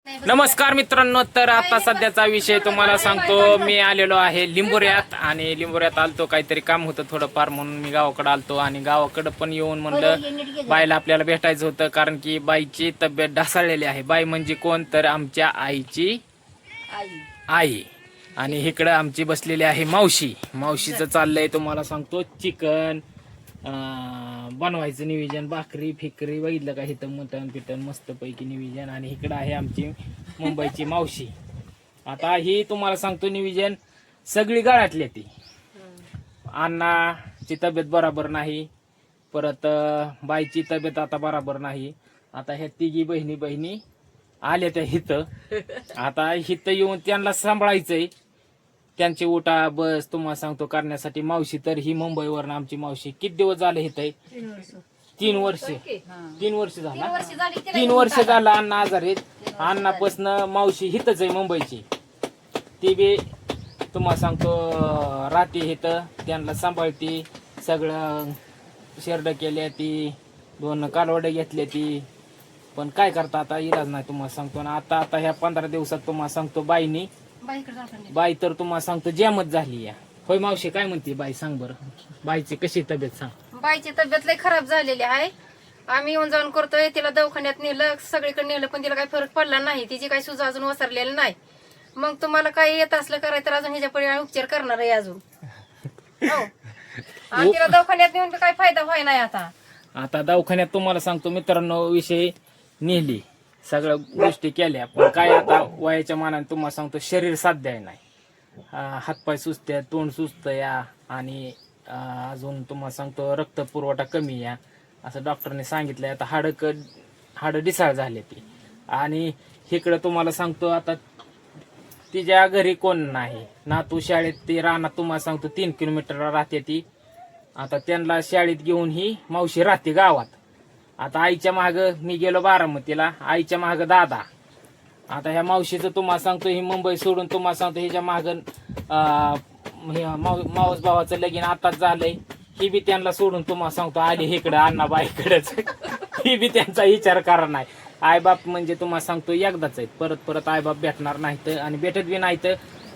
नमस्कार मित्रांनो, तर आता सध्याचा विषय तुम्हाला सांगतो. मी आलेलो आहे लिंबोऱ्यात आणि लिंबोऱ्यात आलतो, काहीतरी काम होतं थोडंफार म्हणून मी गावाकडे आलतो. आणि गावाकडे पण येऊन म्हणलं बाईला आपल्याला भेटायचं होतं, कारण की बाईची तब्येत ढासळलेली आहे. बाई म्हणजे कोण, तर आमच्या आईची आई. आणि इकडं आमची बसलेली आहे मावशी. मावशीचं चाललंय तुम्हाला सांगतो चिकन बनवायचं नियोजन, भाकरी फिकरी बघितलं का, इथं मटण पिटन मस्त पैकी नियोजन. आणि इकडं आहे आमची मुंबईची मावशी. आता ही तुम्हाला सांगतो नियोजन सगळी गाळातली ती. अण्णाची तब्येत बरोबर नाही, परत बाईची तब्येत आता बरोबर नाही. आता ह्या तिघी बहिणी आल्या त्या हिथं. आता हिथं येऊन त्यांना सांभाळायचंय, त्यांची उठा बस तुम्हाला सांगतो करण्यासाठी. मावशी तर ही मुंबईवरून आमची मावशी किती दिवस झाले इथं? 3 वर्ष. 3 वर्ष झाला. 3 वर्ष झाला अण्णा आजारी. अण्णापासून मावशी हिथंच आहे मुंबईची. ती बी तुम्हाला सांगतो राहते इथं, त्यांना सांभाळती. सगळं शेरड केल्या ती, 2 कालवडे घेतले ती. पण काय करता आता, इलाज नाही तुम्हाला सांगतो ना. आता ह्या 15 दिवसात तुम्हाला सांगतो बाई तर तुम्हाला सांगतो जॅमच झाली या. होय मावशी, काय म्हणते बाई? सांग बरं, बाईची कशी तब्येत सांग. बाईची तब्येत लय खराब झालेली आहे. आम्ही येऊन जाऊन करतोय, तिला दवाखान्यात नेलं, सगळीकडे नेलं, पण तिला काही फरक पडला नाही. तिची काही सुज अजून ओसरलेली नाही. मग तुम्हाला काही येत असलं करायचं तर अजून ह्याच्या पुढे उपचार करणार आहे अजून. हो. आणि तिला दवाखान्यात नेऊन काही फायदा व्हाय नाही. आता दवाखान्यात तुम्हाला सांगतो मित्रांनो विषयी नेली, सगळ्या गोष्टी केल्या, पण काय आता वयाच्या मानाने तुम्हाला सांगतो शरीर साध्य नाही. हातपाय सुस्त, तोंड सुस्त या. आणि अजून तुम्हाला सांगतो रक्त पुरवठा कमी या, असं डॉक्टरने सांगितलंय. आता हाड डिसाळ झाले ती. आणि इकडं तुम्हाला सांगतो आता तिच्या घरी कोण नाही. नातू शाळेत ती रानात तुम्हाला सांगतो 3 किलोमीटरला राहते ती. आता त्यांना शाळेत घेऊन ही मावशी राहते गावात. आता आईच्या माग मी गेलो बारामतीला, आईच्या माग दादा. आता ह्या मावशीचं तुम्हाला सांगतो ही मुंबई सोडून तुम्हाला सांगतो ह्याच्या माग मावस भावाचं लगीन आताच झालंय. ही बी त्यांना सोडून तुम्हाला सांगतो आली इकडं अण्णाबाईकडेच. ही बी त्यांचा विचार करा नाही. आईबाप म्हणजे तुम्हाला सांगतो एकदाच आहेत, परत आईबाप भेटणार नाहीत. आणि भेटत बी नाहीत,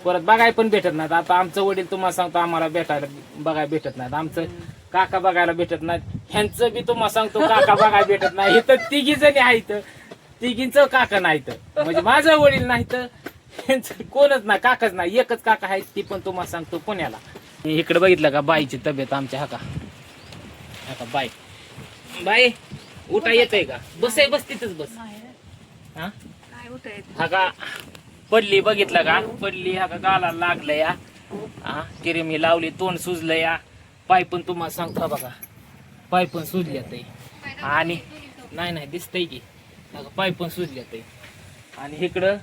परत बघाय पण भेटत नाहीत. आता आमचं वडील तुम्हाला सांगतो आम्हाला बघायला भेटत नाहीत. आमचं काका बघायला भेटत नाहीत. ह्यांचं बी तुम्हाला सांगतो काका बघायला भेटत नाही. इथं 3 जणी आहेत, 3घींचं काका नाहीत. म्हणजे माझं वडील नाहीत, ह्यांचं कोणच नाही, काकाच नाही. एकच काका आहेत, ती पण तुम्हाला सांगतो पुण्याला. इकडे बघितलं का बाईची तब्येत आमच्या. हा बाई उठा येतय का? बस तिथंच बस. हा का पडली, बघितलं का पडली. हा का गाला लागलं या. किरीमी लावली, तोंड सुजलं या. पाय पण तुम्हाला सांगतो बघा, पाय पण सुजल्यात. आणि नाही दिसतंय की पाय पण सुजल्यात. आणि इकडं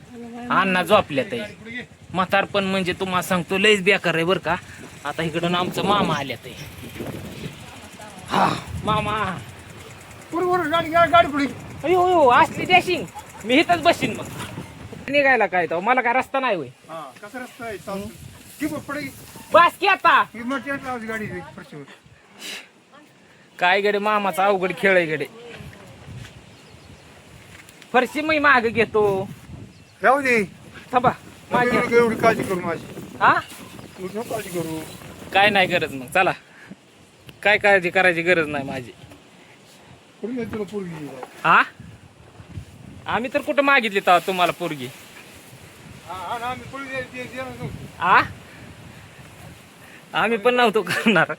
अण्णा झोपल्यात. म्हातार पण म्हणजे तुम्हाला सांगतो लयच बेकार आहे बरं का. आता इकडं आमचं मामा आल्यात. हा मामा, अयो असली डॅशिंग, मी इथंच बसीन. मग निघायला काय तर मला काय रस्ता नाही होय. बस की आता काय गडे, मामाचा अवघड खेळ आहे गडे. फरशी मी माग घेतो. राहू दे, थांबा माझी. एवढी काळजी करू माझी. हा काळजी करू, काय नाही गरज. मग चला, काय काळजी करायची गरज नाही माझी. तुला पोरगी. हा आम्ही तर कुठं मागितली तेव्हा तुम्हाला पोरगी. आ आम्ही पण नव्हतो करणार.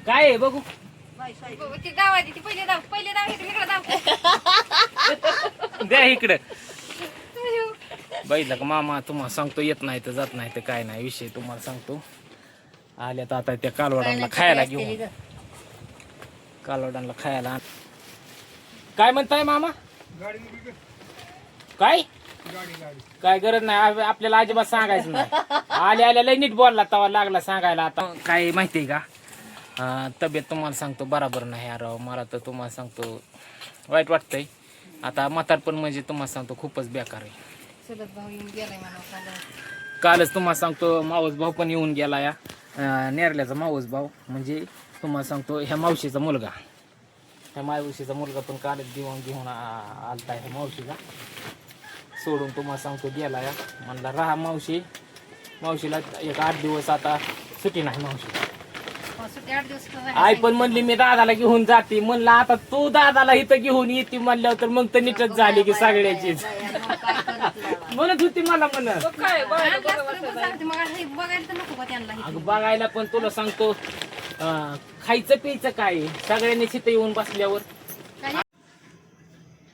काय आहे बघू. ती दावा ती पहिले दाव इकडे द्या इकडं. बघितलं का मामा, तुम्हाला सांगतो येत नाही तर जात नाही तर काय नाही विषय. तुम्हाला सांगतो आल्या तर आता त्या कालवडांना खायला घेऊन, कालवडांना खायला. काय म्हणताय मामा? काय गरज नाही, आपल्याला अजिबात सांगायचं नाही. आल्या लय नीट बोलला तवा लागला सांगायला. आता काय माहितीये का, तब्येत तुम्हाला सांगतो बराबर नाही यार. मला तर तुम्हाला सांगतो वाईट वाटतंय. आता म्हातार पण म्हणजे तुम्हाला सांगतो खूपच बेकार आहे. चलत भाऊ येऊन गेलाय मला. कालच तुम्हाला सांगतो मावस भाऊ पण येऊन गेला या. नेरल्याचा मावस भाऊ म्हणजे तुम्हाला सांगतो ह्या मावशीचा मुलगा. ह्या मावशीचा मुलगा पण कालच घेऊन आलता ह्या मावशीला सोडून तुम्हाला सांगतो गेला या. म्हणला राहा मावशीला एक 8 दिवस आता सुट्टी नाही मावशीला. सुट्टी 8 दिवस आई पण म्हणली मी दादाला घेऊन जाते. म्हणलं आता तू दादाला इथं घेऊन येते म्हणल्यावर तर मग तर नीटच झाली की सगळ्याचीच. म्हणत होती मला म्हणत बघायला तर नको का त्यांना अगं बघायला पण तुला सांगतो खायचं प्यायचं काय सगळ्यांनी तिथं येऊन बसल्यावर.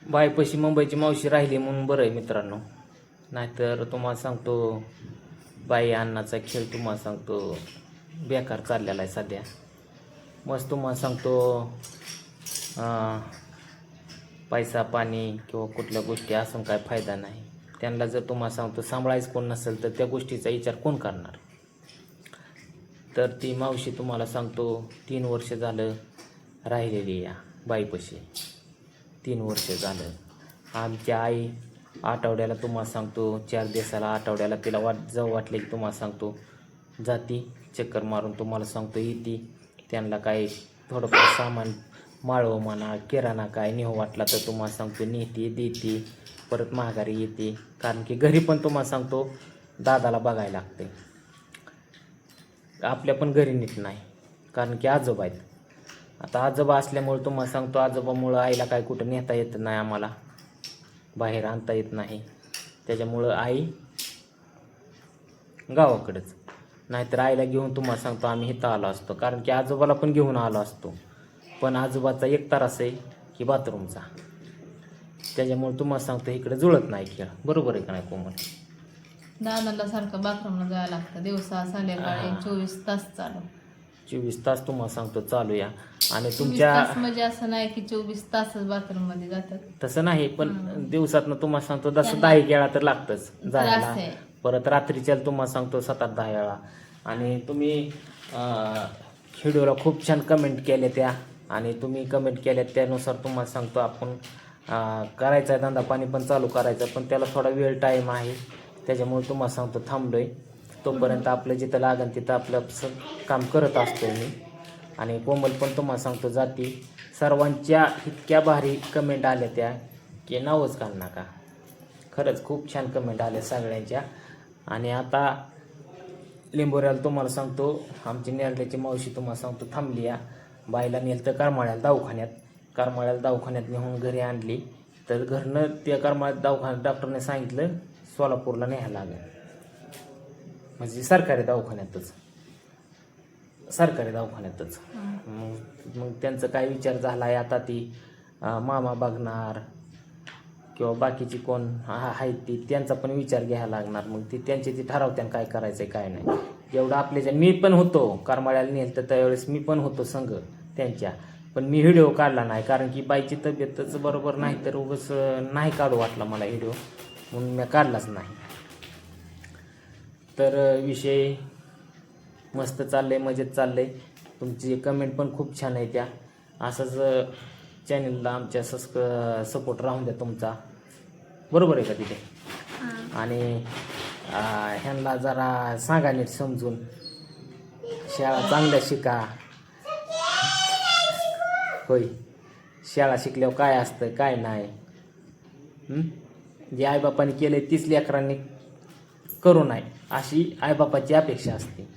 बायपाशी मुंबईची मावशी राहिली म्हणून बरं आहे मित्रांनो. नाहीतर तुम्हाला सांगतो बाई अन्नाचा खेळ तुम्हाला सांगतो बेकार चाललेला आहे सध्या. मस्त तुम्हाला सांगतो पैसा पाणी किंवा कुठल्या गोष्टी असून काय फायदा नाही. त्यांना जर तुम्हाला सांगतो सांभाळायचं कोण नसेल तर त्या गोष्टीचा विचार कोण करणार. तर ती मावशी तुम्हाला सांगतो 3 वर्ष झालं राहिलेली या बाईपाशी. 3 वर्ष झालं. आमची आई आठवड्याला तुम्हाला सांगतो 4 दिवसाला आठवड्याला तिला जाऊ वाटले की तुम्हाला सांगतो जाती चक्कर मारून तुम्हाला सांगतो येते. त्यांना काही थोडंफार सामान माळव म्हणा किराणा काय नेऊ वाटला तर तुम्हाला सांगतो नेते देते परत माघारी येते. कारण की घरी पण तुम्हाला सांगतो दादाला बघायला लागते. आपल्या पण घरी नीट नाही कारण की आजोबा आहेत. आता आजोबा असल्यामुळे तुम्हाला सांगतो आजोबामुळं आईला काय कुठं नेता येत नाही आम्हाला बाहेर आणता येत नाही. त्याच्यामुळं आई गावाकडंच. नाहीतर आईला घेऊन तुम्हाला सांगतो आम्ही इथं आलो असतो कारण की आजोबाला पण घेऊन आलो असतो. पण आजोबाचा एक त्रास आहे की बाथरूमचा. त्याच्यामुळे तुम्हाला सांगतो इकडे जुळत नाही खेळ. बरोबर आहे का नाही कोमल? दादाला सारखं बाथरूमला जायला लागतं दिवसा संध्याकाळी 24 तास चालू. 24 तास तुम्हाला सांगतो चालू या. आणि 24 तुमच्या तास म्हणजे असं नाही की 24 तासच बाथरूम मध्ये जातात. तसं नाही पण दिवसातनं तुम्हाला सांगतो 10 वेळा तर लागतच त्रास जायला. आहे. परत रात्रीच्या तुम्हाला सांगतो 7-10 वेळा. आणि तुम्ही व्हिडिओला खूप छान कमेंट केल्या त्या आणि तुम्ही कमेंट केल्या त्यानुसार तुम्हाला सांगतो आपण करायचा आहे धंदा पाणी पण चालू करायचं पण त्याला थोडा वेळ टाईम आहे. त्याच्यामुळे तुम्हाला सांगतो थांबलोय. तोपर्यंत आपलं जिथं लागेल तिथं आपलं काम करत असतो मी. आणि कोमल पण तुम्हाला सांगतो जाती. सर्वांच्या इतक्या भारी कमेंट आल्या त्या की नावच घाल नका. खरंच खूप छान कमेंट आल्या सगळ्यांच्या. आणि आता लिंबोऱ्याला तुम्हाला सांगतो आमची नेरल्याची मावशी तुम्हाला सांगतो थांबली या. बाईला नेलं तर करमाळ्याला दवाखान्यात नेऊन घरी आणली. तर घरनं त्या करमाळ्यात दवाखान्यात डॉक्टरने सांगितलं सोलापूरला न्यायला लागेल. म्हणजे सरकारी दवाखान्यातच. मग त्यांचा काय विचार झाला आहे आता ती मामा बघणार किंवा बाकीची कोण आहेत ती त्यांचा पण विचार घ्यायला लागणार. मग ती त्यांची ती ठरवत्यान काय करायचं आहे काय नाही. एवढं आपल्या मी पण होतो करमाळ्याला नेलं तर त्यावेळेस मी पण होतो संघ त्यांच्या. पण मी व्हिडिओ काढला नाही कारण की बाईची तब्येतच बरोबर नाही तर उगाच नाही काढू वाटला मला व्हिडिओ म्हणून मी काढलाच नाही. तर विषय मस्त चाललंय मजेत चाललंय. तुमची कमेंट पण खूप छान आहे त्या. असंच चॅनलला आमच्या सपोर्ट राहून द्या तुमचा. बरोबर आहे का तिथे? आणि ह्यांना जरा सांगा नीट समजून शाळा चांगल्या शिका. होय शाळा शिकल्यावर काय असतं काय नाही. जे आईबापाने केले तीच लेकरांनी करू नये अशी आईबापाची अपेक्षा असते.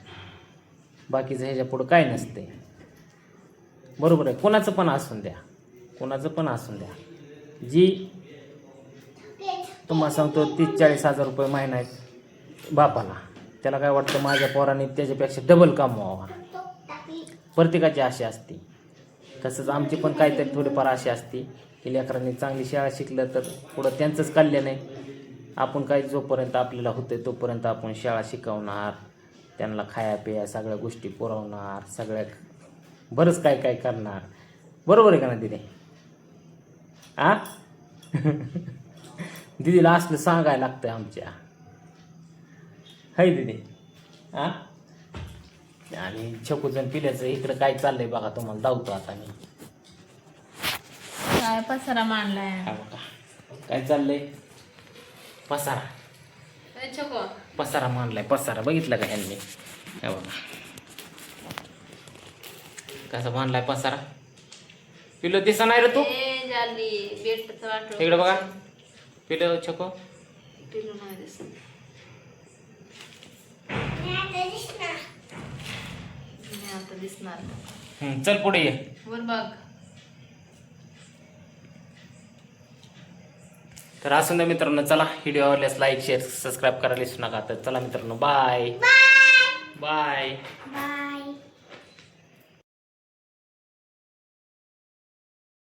बाकीचं ह्याच्या पुढं काय नसते. बरोबर आहे. कोणाचं पण असून द्या जी तुम्हाला सांगतो 30-40 हजार रुपये महिना आहेत बापाला. त्याला काय वाटतं माझ्या पोराने त्याच्यापेक्षा डबल कमवावा. प्रत्येकाची आशा असते. तसंच आमची पण काहीतरी थोडीफार आशा असते की लेकरांनी चांगली शाळा शिकलं तर पुढं त्यांचंच कल्याण आहे. आपण काही जोपर्यंत आपल्याला होते तोपर्यंत आपण शाळा शिकवणार त्यांना खाया पिया सगळ्या गोष्टी पुरवणार सगळ्या बरंच काय काय करणार. बरोबर आहे का ना दिदी? दिदीला असलं सांगायला लागतंय आमच्या. हाय दिदी? आणि छकूजण पिल्याचं इकडं काय चाललंय बघा तुम्हाला दावतो आता मी. काय पसारा मांडलाय. काय चाललंय? पसारा मांडलाय. पसारा बघितलं का ह्यांनी? हे बघा कसा बांधलाय पसारा. पिलो दिसा नाही रे तू ए झाली बेटचं वाटलं. इकडे बघा. पिलो छको पिलू नाही दिसत. नाही आता दिसणार. चल पुढे ये. वर बघ. तर असून द्या मित्रांनो, चला व्हिडिओ आवडल्यास लाईक शेअर सबस्क्राईब करायला विसरू नका. तर चला मित्रांनो, बाय बाय.